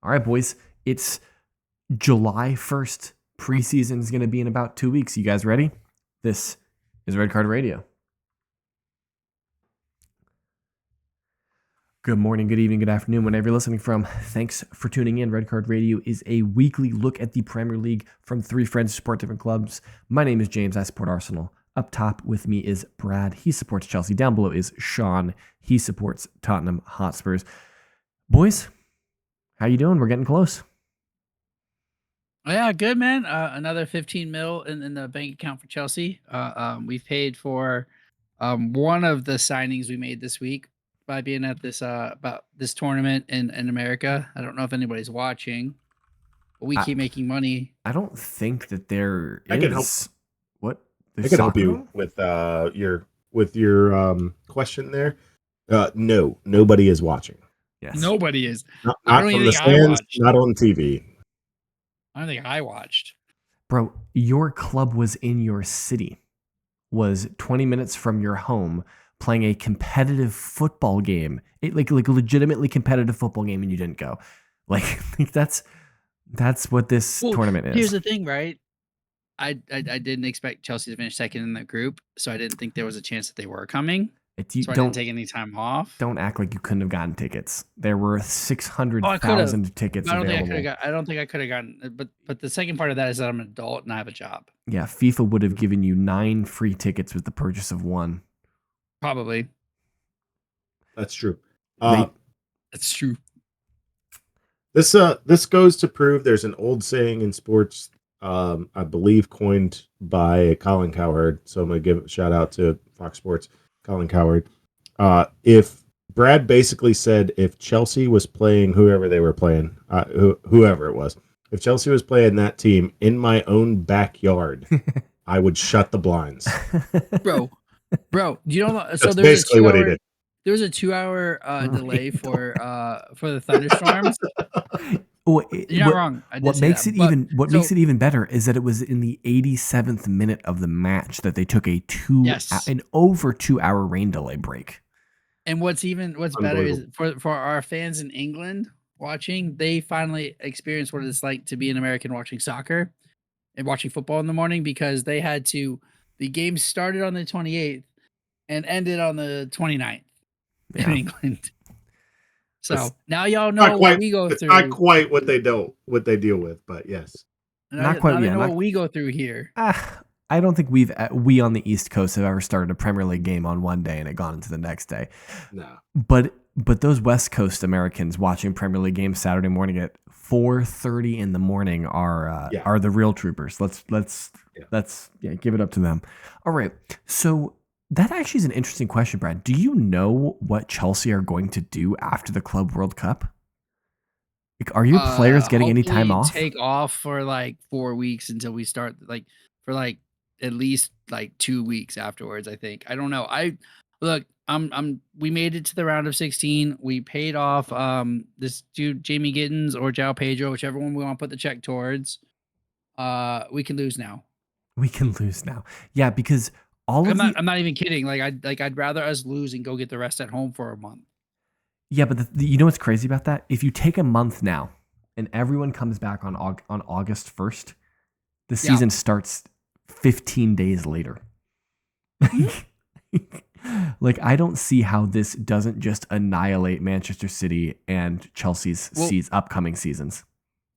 All right, boys. It's July 1st. Preseason is going to be in about 2 weeks. You guys ready? This is Red Card Radio. Good morning, good evening, good afternoon, whenever you're listening from. Thanks for tuning in. Red Card Radio is a weekly look at the Premier League from three friends who support different clubs. My name is James. I support Arsenal. Up top with me is Brad. He supports Chelsea. Down below is Sean. He supports Tottenham Hotspurs. Boys, how you doing? We're getting close. Yeah, good, man. Another 15 mil in the bank account for Chelsea. We've paid for one of the signings we made this week by being at this about this tournament in America. I don't know if anybody's watching, but we keep making money. I don't think that there is. I can help. What? I can help you with your question there. No, nobody is watching. Yes, nobody is. Not from the stands, not on TV. I don't think I watched. Bro, your club was in your city, was 20 minutes from your home, playing a competitive football game, like a legitimately competitive football game, and you didn't go. Like that's what this tournament is. Here's the thing, right? I didn't expect Chelsea to finish second in the group, so I didn't think there was a chance that they were coming. So I didn't take any time off. Don't act like you couldn't have gotten tickets. There were 600,000 tickets available. I don't think I could have gotten. But the second part of that is that I'm an adult and I have a job. Yeah, FIFA would have given you 9 free tickets with the purchase of 1. Probably. That's true. That's true. This goes to prove there's an old saying in sports, I believe coined by Colin Cowherd. So I'm gonna give a shout out to Fox Sports. Colin Cowherd. If Brad basically said if Chelsea was playing whoever they were playing, whoever it was, if Chelsea was playing that team in my own backyard, I would shut the blinds. Bro, you know, so that's basically what he did. There was a 2-hour delay for the thunderstorms. You're not wrong. What makes it even better is that it was in the 87th minute of the match that they took an over 2-hour rain delay break. And what's better is for our fans in England watching, they finally experienced what it's like to be an American watching soccer and watching football in the morning, because they had to. The game started on the 28th and ended on the 29th in England. So now y'all know what we go through. Not quite what they deal with, but yes. Not quite. Now what we go through here. I don't think we on the East Coast have ever started a Premier League game on one day and it gone into the next day. No. But those West Coast Americans watching Premier League games Saturday morning at 4:30 in the morning are the real troopers. Let's give it up to them. All right. So that actually is an interesting question, Brad. Do you know what Chelsea are going to do after the Club World Cup? Like, are your players getting any time off? Take off for like 4 weeks until we start, for at least 2 weeks afterwards. I think. I don't know. We made it to the round of 16. We paid off this dude Jamie Gittins or João Pedro, whichever one we want to put the check towards. We can lose now. Yeah, because. I'm not even kidding. I'd rather us lose and go get the rest at home for a month. Yeah, but you know what's crazy about that? If you take a month now and everyone comes back on August 1st, the season starts 15 days later. I don't see how this doesn't just annihilate Manchester City and Chelsea's upcoming seasons.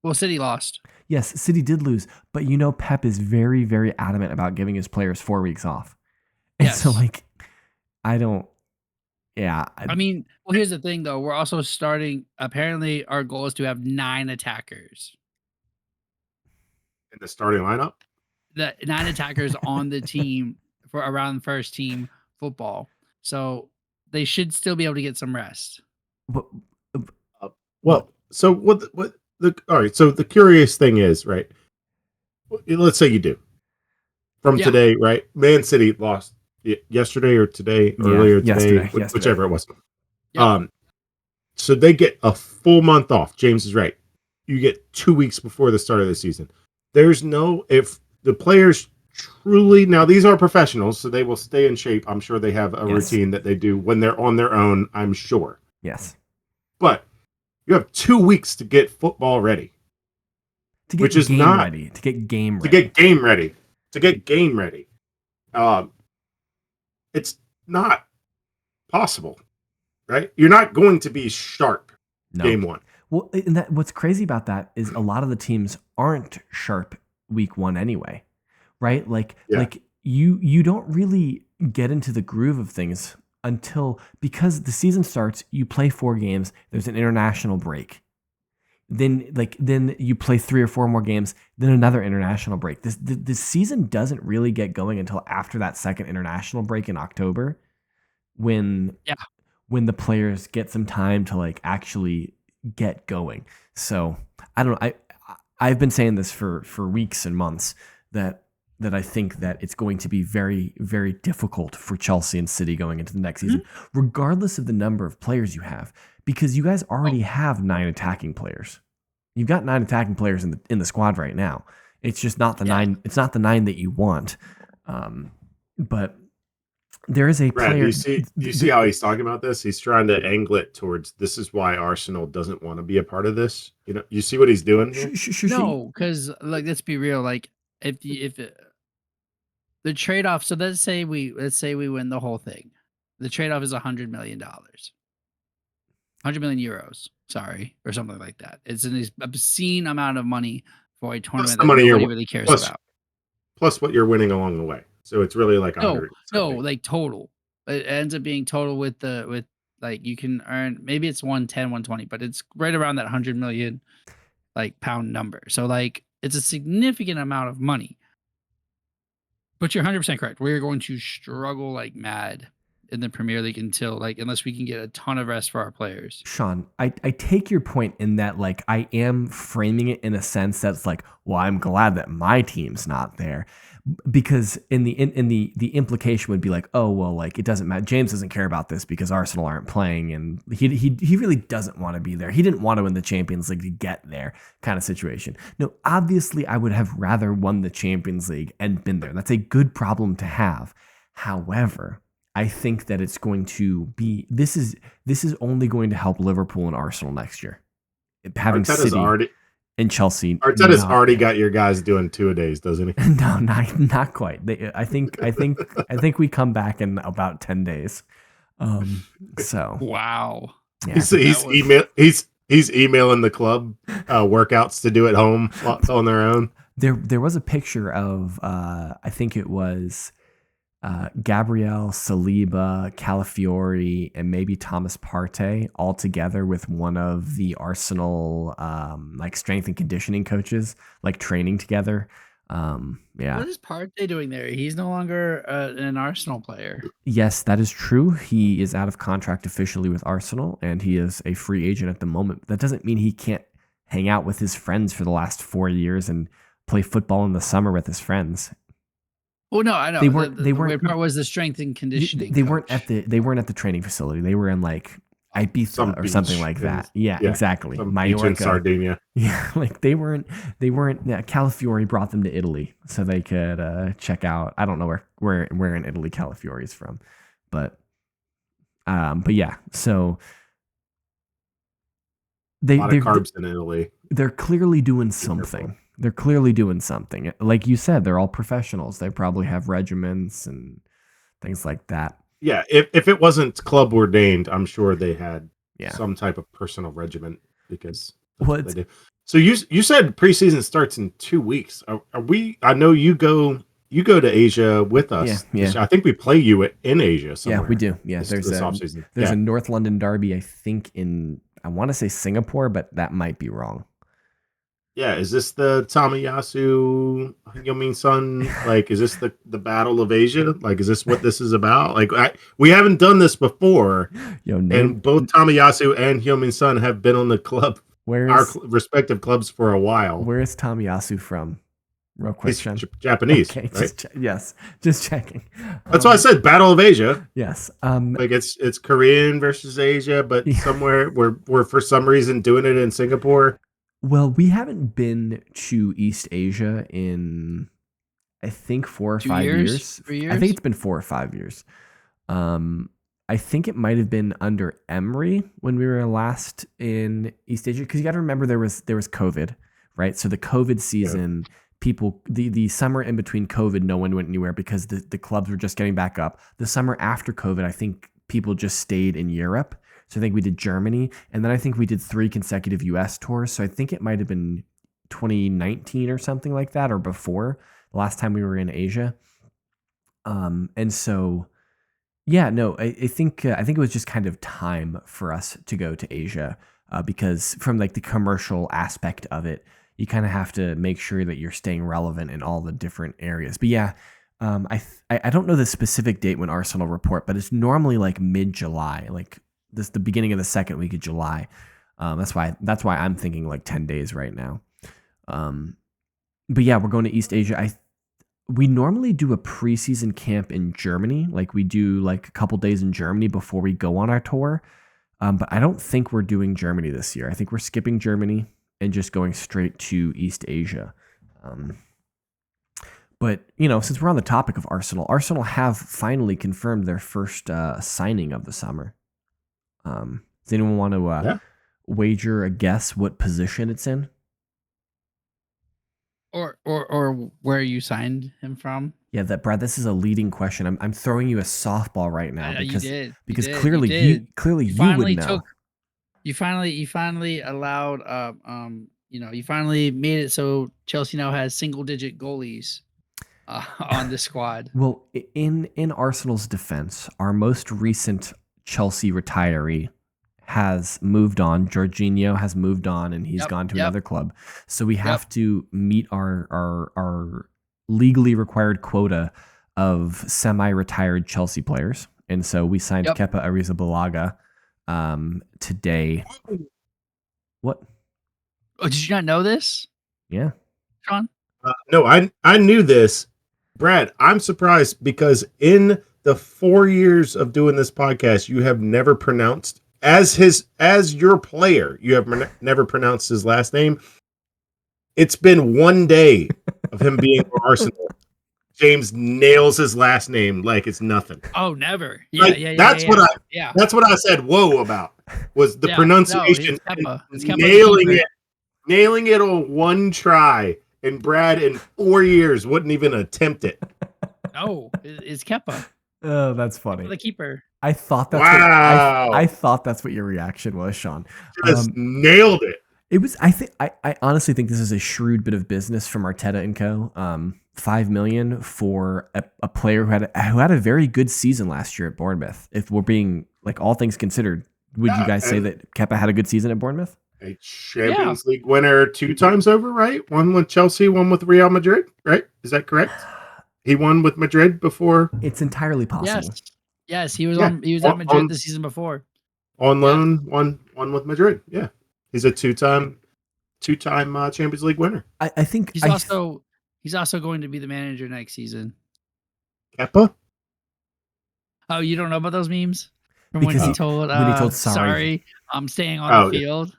Well, City lost. Yes, City did lose, but Pep is very, very adamant about giving his players 4 weeks off. And so, I don't. Yeah. I mean, well, here's the thing, though. We're also starting. Apparently, our goal is to have 9 attackers in the starting lineup. The 9 attackers on the team for around first team football. So they should still be able to get some rest. So what? All right. So the curious thing is, right? Let's say you do. From today, right? Man City lost yesterday or today, earlier today, whichever it was. Yeah. So they get a full month off. James is right. You get 2 weeks before the start of the season. If the players truly, now these are professionals, so they will stay in shape. I'm sure they have a routine that they do when they're on their own, I'm sure. Yes. But You have 2 weeks to get football ready. To get game ready. To get game ready. It's not possible, right? You're not going to be sharp game one. Well, and what's crazy about that is a lot of the teams aren't sharp week one anyway, right? Like you don't really get into the groove of things because the season starts, you play 4 games, there's an international break. Then you play 3 or 4 more games, then another international break. The season doesn't really get going until after that second international break in October, when the players get some time to like actually get going. So I don't know. I've been saying this for weeks and months that I think that it's going to be very, very difficult for Chelsea and City going into the next season, regardless of the number of players you have, because you guys already have 9 attacking players. You've got 9 attacking players in the squad right now. It's just not the 9. It's not the 9 that you want. But there is a Brad, player. Do you see how he's talking about this? He's trying to angle it towards this is why Arsenal doesn't want to be a part of this. You know, you see what he's doing here? No, because like let's be real. Like if the trade off. So let's say we win the whole thing. The trade off is $100 million, 100 million euros. Sorry, or something like that. It's an obscene amount of money for a tournament that nobody really cares about. Plus what you're winning along the way. So it's really like like total. It ends up being total with like you can earn, maybe it's 110, 120, but it's right around that 100 million like pound number. So like it's a significant amount of money. But you're 100% correct. We're going to struggle like mad in the Premier League unless we can get a ton of rest for our players. Sean, I take your point in that like I am framing it in a sense that's like, well, I'm glad that my team's not there, because in the implication would be like, oh well, like it doesn't matter. James doesn't care about this because Arsenal aren't playing, and he really doesn't want to be there. He didn't want to win the Champions League to get there, kind of situation. No, obviously I would have rather won the Champions League and been there. That's a good problem to have. However, I think that it's going to be this is only going to help Liverpool and Arsenal next year. Having City and Chelsea. Arteta's already got your guys doing 2-a-days, doesn't he? No, not quite. I think we come back in about 10 days. So wow. Yeah, he's emailing the club workouts to do at home on their own. There was a picture of I think it was Gabriel, Saliba, Calafiori, and maybe Thomas Partey all together with one of the Arsenal like strength and conditioning coaches, like training together. What is Partey doing there? He's no longer an Arsenal player. Yes, that is true. He is out of contract officially with Arsenal, and he is a free agent at the moment. That doesn't mean he can't hang out with his friends for the last 4 years and play football in the summer with his friends. Oh no, I know. They weren't. The weird part was the strength and conditioning. They weren't at the training facility. They were in like Ibiza or something like that. Yeah, exactly. Mallorca, Sardinia. Yeah, like they weren't. Yeah, Calafiori brought them to Italy so they could check out. I don't know where in Italy Calafiori is from, but yeah. So a lot of carbs in Italy. They're clearly doing something. They're clearly doing something. Like you said, they're all professionals. They probably have regiments and things like that. Yeah, if it wasn't club ordained, I'm sure they had some type of personal regiment because what they do. So you said preseason starts in 2 weeks. Are we? I know you go to Asia with us. Yeah. I think we play you in Asia somewhere. Yeah, we do. Yeah, there's a North London derby. I think I want to say Singapore, but that might be wrong. Yeah, is this the Tomiyasu Heung-min Son? Like, is this the Battle of Asia? Like, is this what this is about? Like, we haven't done this before, and both Tomiyasu and Heung-min Son have been on the club, our respective clubs for a while. Where is Tomiyasu from? Real quick, He's Japanese. Okay, right? Just checking. That's why I said Battle of Asia. Yes. Like it's Korean versus Asia, but somewhere we're for some reason doing it in Singapore. Well, we haven't been to East Asia in, I think, 4 or 5 years. 3 years? I think it's been 4 or 5 years. I I think it might have been under Emery when we were last in East Asia, because you got to remember there was COVID, right? So the COVID season, people the summer in between COVID, no one went anywhere because the clubs were just getting back up. The summer after COVID, I think people just stayed in Europe. So I think we did Germany, and then I think we did 3 consecutive US tours. So I think it might have been 2019 or something like that, or before the last time we were in Asia. And so, yeah, no, I think it was just kind of time for us to go to Asia, because from like the commercial aspect of it, you kind of have to make sure that you're staying relevant in all the different areas. But yeah, I don't know the specific date when Arsenal report, but it's normally like mid-July, like the beginning of the second week of July. That's why I'm thinking like 10 days right now. But yeah, we're going to East Asia. We normally do a preseason camp in Germany. Like we do like a couple days in Germany before we go on our tour. But I don't think we're doing Germany this year. I think we're skipping Germany and just going straight to East Asia. But, since we're on the topic of Arsenal have finally confirmed their first signing of the summer. Does anyone want to wager a guess what position it's in? Or where you signed him from? Yeah, Brad, this is a leading question. I'm throwing you a softball right now because clearly you would know. You finally allowed you finally made it so Chelsea now has single-digit goalies on the squad. Well, in Arsenal's defense, our most recent Chelsea retiree has moved on. Jorginho has moved on, and he's gone to another club. So we have to meet our legally required quota of semi-retired Chelsea players. And so we signed Kepa Arrizabalaga today. What? Oh, did you not know this? Yeah. Sean? No, I knew this. Brad, I'm surprised because in the 4 years of doing this podcast, you have never pronounced as your player, you have never pronounced his last name. It's been 1 day of him being for Arsenal. James nails his last name like it's nothing. Oh, never. Yeah. That's what I said. Whoa, about was the pronunciation. No, it's nailing it on one try. And Brad in 4 years wouldn't even attempt it. No, it's Kepa. Oh, that's funny. The keeper. I thought that's I thought that's what your reaction was, Sean. Just nailed it. It was. I honestly think this is a shrewd bit of business from Arteta and Co. $5 million for a player who had a very good season last year at Bournemouth. If we're being like all things considered, would you guys say that Kepa had a good season at Bournemouth? A Champions League winner 2 times over, right? One with Chelsea, one with Real Madrid, right? Is that correct? He won with Madrid before. It's entirely possible. Yes, he was at Madrid the season before. On loan, one with Madrid. Yeah, he's a two-time Champions League winner. I think he's also going to be the manager next season. Kepa? Oh, you don't know about those memes? From when he told sorry, I'm staying on the field.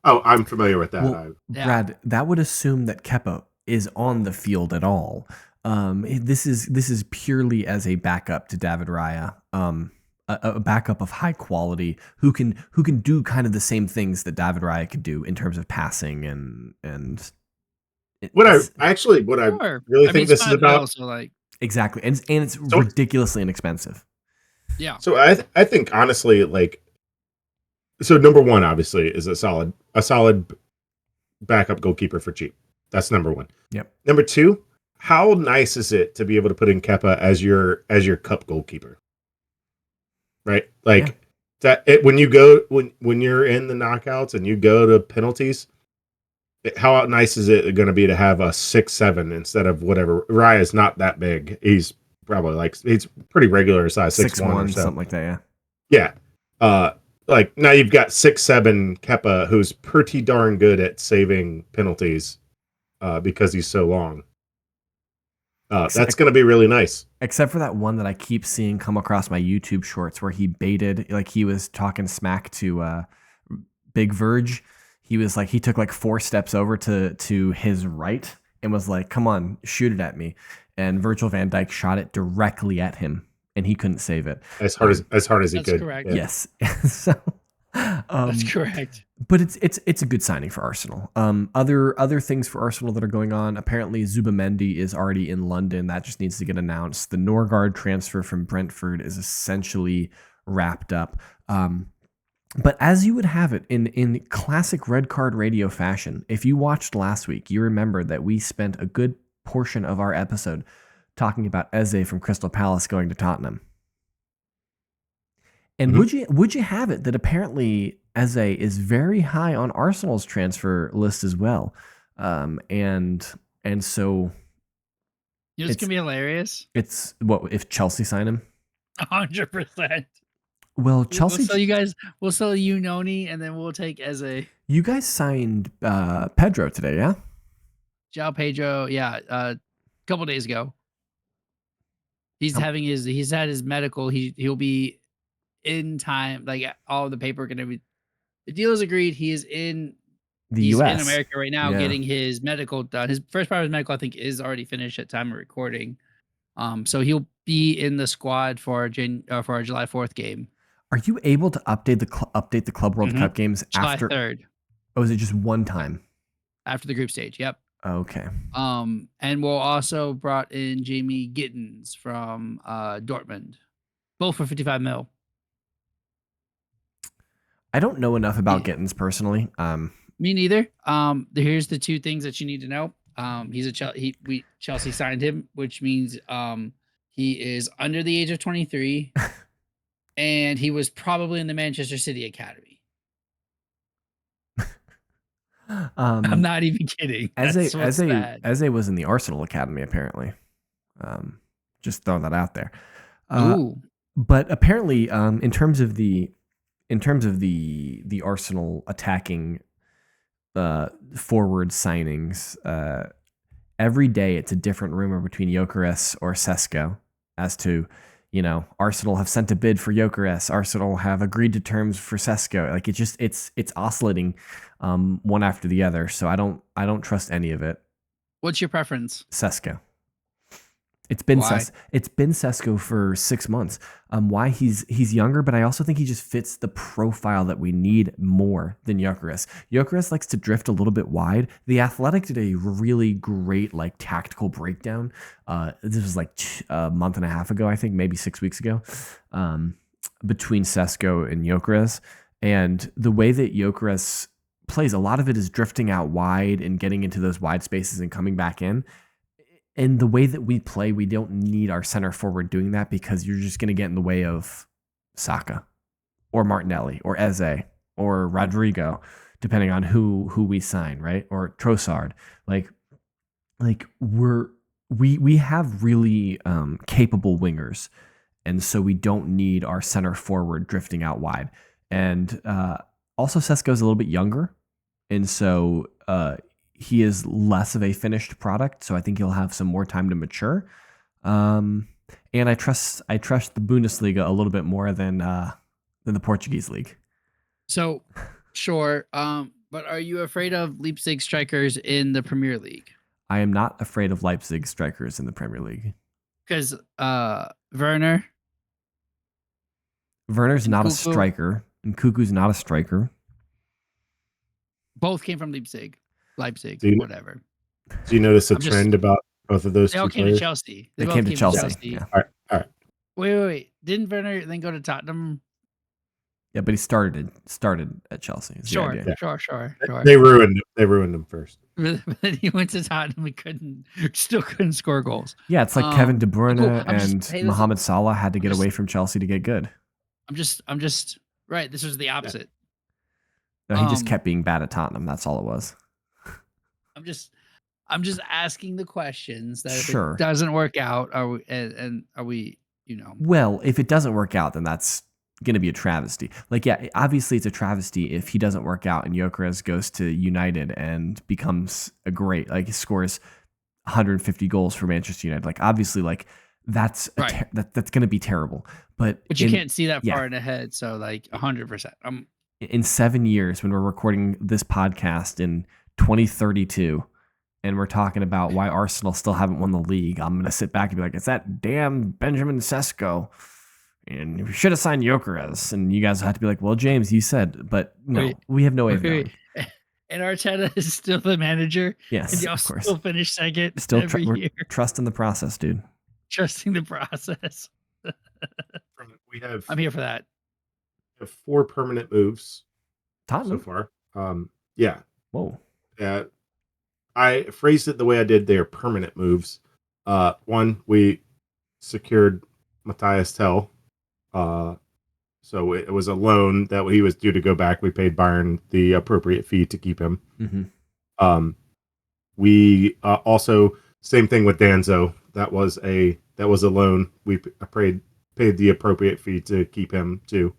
Oh, I'm familiar with that. Well, Brad, that would assume that Kepa is on the field at all. This is purely as a backup to David Raya, a backup of high quality who can do kind of the same things that David Raya could do in terms of passing and. What I really think this is about. Also like, exactly, and it's ridiculously inexpensive. Yeah. So I think honestly, like, so number one obviously is a solid backup goalkeeper for cheap. That's number one. Yep. Number two, how nice is it to be able to put in Kepa as your cup goalkeeper? Right? Like when you're in the knockouts and you go to penalties, how nice is it going to be to have a 6'7" instead of whatever? Raya's not that big. He's probably he's pretty regular size, 6'1" or something like that. Yeah. Like now you've got 6'7" Kepa, who's pretty darn good at saving penalties, because he's so long. That's going to be really nice. Except for that one that I keep seeing come across my YouTube shorts where he baited, like he was talking smack to Big Verge. He was like, he took like 4 steps over to his right and was like, come on, shoot it at me. And Virgil van Dijk shot it directly at him. and he couldn't save it. As hard as he could. Correct. Yeah. Yes. So that's correct. But it's a good signing for Arsenal. Other things for Arsenal that are going on. Apparently, Zubamendi is already in London. That just needs to get announced. The Norgard transfer from Brentford is essentially wrapped up. But as you would have it in classic Red Card Radio fashion, if you watched last week, you remember that we spent a good portion of our episode talking about Eze from Crystal Palace going to Tottenham. And would you have it that apparently Eze is very high on Arsenal's transfer list as well, and so it's gonna be hilarious. It's what if Chelsea sign him? 100%. Well, Chelsea. We'll sell you Noni, and then we'll take Eze. You guys signed Pedro today, yeah? João Pedro, yeah, a couple days ago. He's had his medical. He'll be in time. Like all the paper gonna be. The deal is agreed. He is in the U.S. in America right now, getting his medical done. His first part of his medical, I think, is already finished at time of recording. So he'll be in the squad for our July 4th game. Are you able to update the Club World Cup games July after 3rd? Oh, is it just one time after the group stage? Yep. Okay. And we'll also brought in Jamie Gittins from Dortmund, both for 55 mil. I don't know enough about Gittins personally. Me neither. Here's the two things that you need to know. Chelsea signed him, which means he is under the age of 23, and he was probably in the Manchester City academy. I'm not even kidding. Eze was in the Arsenal academy apparently. Just throwing that out there. But apparently, in terms of the Arsenal attacking forward signings, every day it's a different rumor between Gyökeres or Sesko as to, Arsenal have sent a bid for Gyökeres, Arsenal have agreed to terms for Sesko. Like it's oscillating one after the other. So I don't trust any of it. What's your preference? Sesko. It's been Sesko for 6 months. Why he's younger, but I also think he just fits the profile that we need more than Gyökeres. Gyökeres likes to drift a little bit wide. The Athletic did a really great tactical breakdown. This was a month and a half ago, I think, maybe 6 weeks ago, between Sesko and Gyökeres. And the way that Gyökeres plays, a lot of it is drifting out wide and getting into those wide spaces and coming back in. And the way that we play, we don't need our center forward doing that because you're just going to get in the way of Saka or Martinelli or Eze or Rodrigo, depending on who we sign, right? Or Trossard. We have really capable wingers, and so we don't need our center forward drifting out wide. And also Sesko's a little bit younger, and so he is less of a finished product, so I think he'll have some more time to mature. And I trust the Bundesliga a little bit more than the Portuguese league. So, sure. But are you afraid of Leipzig strikers in the Premier League? I am not afraid of Leipzig strikers in the Premier League. Because Werner's not a striker, and Kuku's not a striker. Both came from Leipzig, whatever. Do you notice a trend about both of those two players? They all came to Chelsea. They came to Chelsea. Yeah. All right. Wait. Didn't Werner then go to Tottenham? Yeah, but he started at Chelsea. Sure. They ruined him first. But then he went to Tottenham and still couldn't score goals. Yeah, it's like Kevin De Bruyne and Mohamed Salah had to get away from Chelsea to get good. I'm just right. This was the opposite. No, he just kept being bad at Tottenham. That's all it was. I'm just asking the questions that if it doesn't work out, are we Well, if it doesn't work out, then that's going to be a travesty. Obviously it's a travesty if he doesn't work out and Gyökeres goes to United and becomes a great, scores 150 goals for Manchester United. Obviously, that's that's going to be terrible. But you can't see that far in ahead. So 100%. In 7 years, when we're recording this podcast in 2032, and we're talking about why Arsenal still haven't won the league, I'm going to sit back and be like, it's that damn Benjamin Sesko. And we should have signed Gyökeres. And you guys have to be like, well, James, you said, but no, we have no way of knowing. And Arteta is still the manager. Yes, and y'all of course. Still finish second still every year. Trusting the process, dude. Trusting the process. I'm here for that. We have 4 permanent moves Tottenham. so far. Yeah. Whoa. I phrased it the way I did. They are permanent moves. One, we secured Matthias Tell. So it was a loan that he was due to go back. We paid Bayern the appropriate fee to keep him. Mm-hmm. We also, same thing with Danzo. That was a loan. We paid the appropriate fee to keep him too.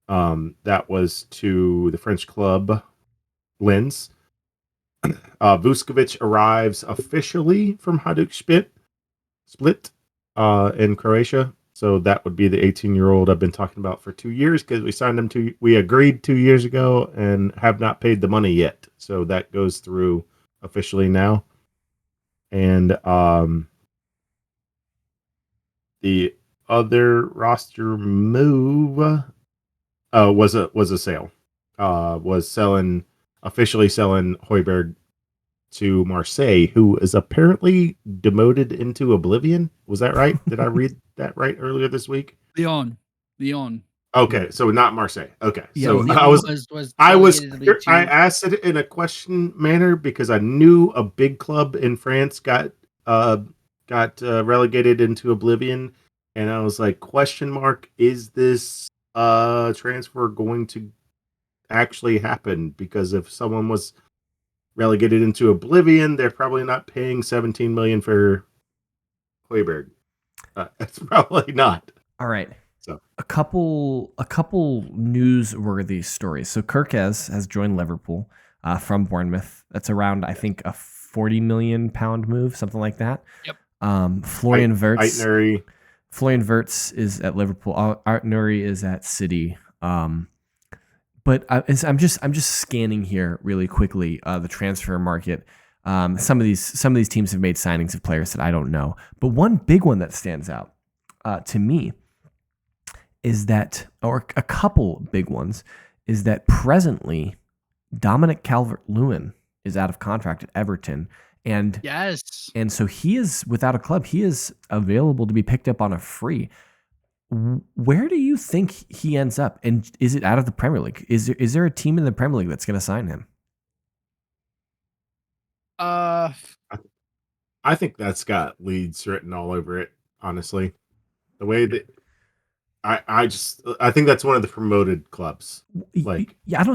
That was to the French club Linz. Vuskovic arrives officially from Hajduk Split in Croatia. So that would be the 18-year-old I've been talking about for 2 years, because we signed him we agreed 2 years ago and have not paid the money yet. So that goes through officially now. And the other roster move was a sale. Was officially selling Højbjerg to Marseille, who is apparently demoted into oblivion. Was that right? Did I read that right earlier this week? Lyon. Okay, so not Marseille. Okay, Yeah, so Lyon I asked it in a question manner because I knew a big club in France got relegated into oblivion, and I was like, question mark, is this transfer going to actually happen? Because if someone was relegated into oblivion, they're probably not paying 17 million for Højbjerg. It's probably not. All right. So a couple newsworthy stories. So Kerkez has joined Liverpool from Bournemouth. That's around, I think, a 40 million pound move, something like that. Yep. Florian Wirtz is at Liverpool. Art Nuri is at City. But I'm just scanning here really quickly the transfer market. Some of these teams have made signings of players that I don't know, but one big one that stands out to me is that, or a couple big ones, is that presently Dominic Calvert-Lewin is out of contract at Everton, and so he is without a club. He is available to be picked up on a free. Where do you think he ends up? And is it out of the Premier League? Is there a team in the Premier League that's going to sign him? I think that's got Leeds written all over it, honestly. The way that I think that's one of the promoted clubs. Like, yeah, I don't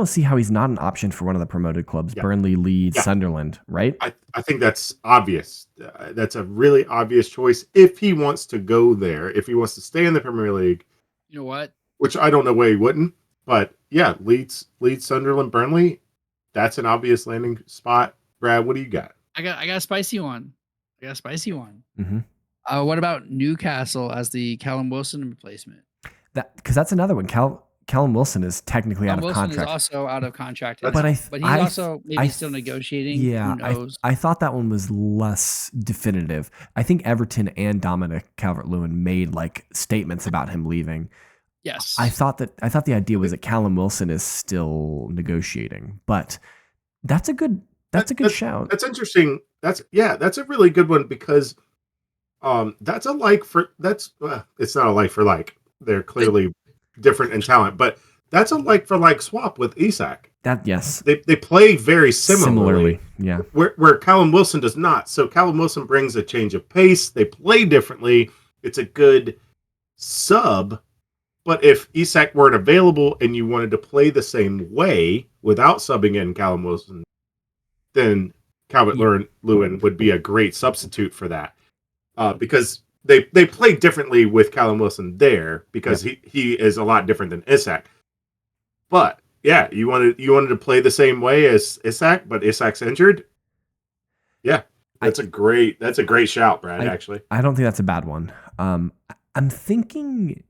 see how he's not an option for one of the promoted clubs, yeah. Burnley, Leeds, Sunderland, right? I think that's obvious. That's a really obvious choice if he wants to go there, if he wants to stay in the Premier League. You know what? Which I don't know why he wouldn't, but yeah, Leeds, Sunderland, Burnley, that's an obvious landing spot. Brad, what do you got? I got a spicy one. Mm-hmm. What about Newcastle as the Callum Wilson replacement? Because that's another one. Callum Wilson is technically out of contract. Wilson is also out of contract, but he's also maybe still negotiating. Yeah, who knows? I thought that one was less definitive. I think Everton and Dominic Calvert-Lewin made like statements about him leaving. Yes, I thought the idea was that Callum Wilson is still negotiating, but that's a good shout. That's interesting. That's a really good one because. It's not a like for like. They're clearly different in talent, but that's a like for like swap with Isak. They play very similarly. Yeah. Where Callum Wilson does not. So Callum Wilson brings a change of pace. They play differently. It's a good sub. But if Isak weren't available and you wanted to play the same way without subbing in Callum Wilson, then Calvert-Lewin would be a great substitute for that. Because they play differently with Callum Wilson there because he is a lot different than Isak. But yeah, you wanted to play the same way as Isak, but Isak's injured. Yeah, that's a great shout, Brad. Actually, I don't think that's a bad one. I'm thinking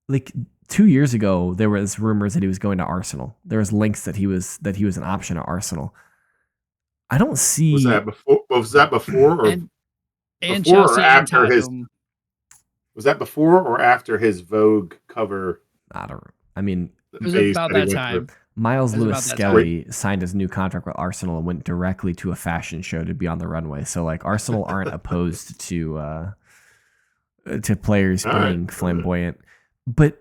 like 2 years ago there was rumors that he was going to Arsenal. There was links that he was an option at Arsenal. I don't see. Was that before? Was that before or and before Chelsea or after and his? Tottenham. Was that before or after his Vogue cover? I mean, it was about that time. Miles Lewis Skelly signed his new contract with Arsenal and went directly to a fashion show to be on the runway. So like Arsenal aren't opposed to players being flamboyant, but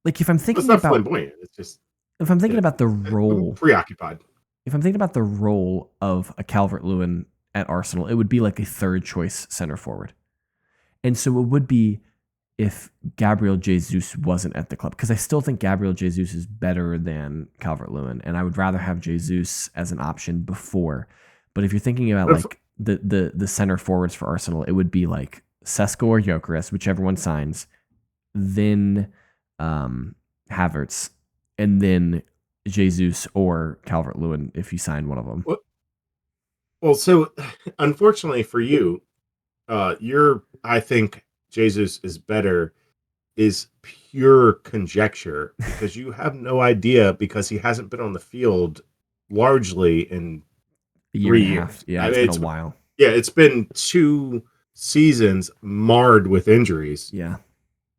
like if I'm thinking about flamboyant, it's just if I'm thinking about the role preoccupied. If I'm thinking about the role of a Calvert-Lewin at Arsenal, it would be like a third choice center forward. And so it would be if Gabriel Jesus wasn't at the club, because I still think Gabriel Jesus is better than Calvert-Lewin, and I would rather have Jesus as an option before. But if you're thinking about like the center forwards for Arsenal, it would be like Sesko or Gyökeres, whichever one signs, then Havertz, and then Jesus or Calvert-Lewin if you sign one of them. Well, so unfortunately for you, I think Jesus is better is pure conjecture because you have no idea because he hasn't been on the field largely in a year 3 years. Yeah, it's been a while. Yeah, it's been 2 seasons marred with injuries. Yeah.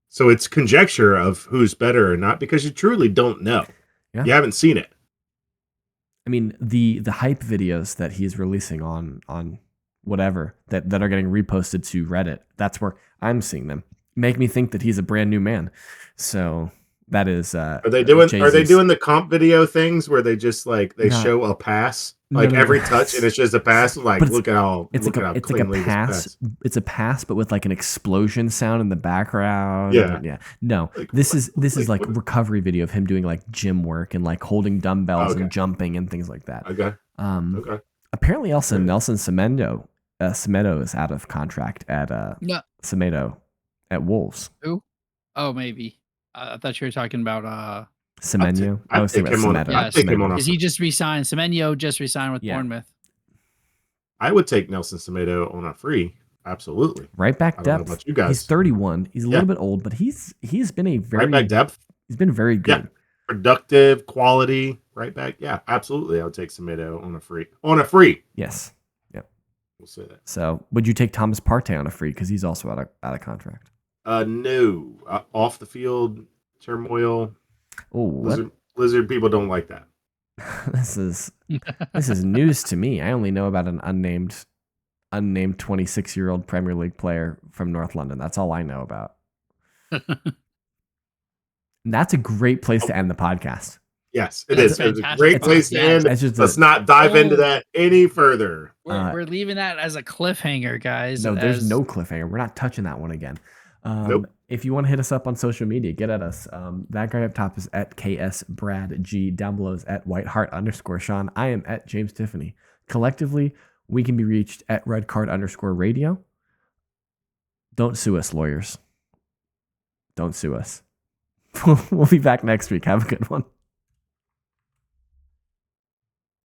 So it's conjecture of who's better or not because you truly don't know. Yeah. You haven't seen it. I mean, the hype videos that he's releasing on whatever that are getting reposted to Reddit, that's where I'm seeing them. Make me think that he's a brand new man. So that is Are they doing the comp video things where they just like show a pass every touch and it's just a pass? Like look how cleanly a pass. It's a pass, but with like an explosion sound in the background. Yeah. No, this is like recovery video of him doing like gym work and like holding dumbbells and jumping and things like that. Okay. Apparently, also Nelson Semedo is out of contract at Semedo at Wolves. Who? Oh, maybe. I thought you were talking about Semenyo. I was thinking about Semedo. Because he just resigned. Semenyo just resigned with Bournemouth. I would take Nelson Semedo on a free. Absolutely. Right back depth. About you guys. He's 31. He's a little bit old, but he's been a very right back depth. He's been very good. Yeah. Productive, quality, right back. Yeah, absolutely. I would take Semedo on a free. On a free. Yes. Yep. We'll say that. So would you take Thomas Partey on a free because he's also out of contract? No. Off the field turmoil. Oh, lizard people don't like that. This is news to me. I only know about an unnamed 26-year-old Premier League player from North London. That's all I know about. And that's a great place to end the podcast. Yes, it is. It's a great place to end. Let's not dive into that any further. We're leaving that as a cliffhanger, guys. No, there's no cliffhanger. We're not touching that one again. Nope. If you want to hit us up on social media, get at us. That guy up top is at KSBradG. Down below is at WhiteHeart_Sean. I am at James Tiffany. Collectively, we can be reached at RedCard_Radio. Don't sue us, lawyers. Don't sue us. We'll be back next week. Have a good one.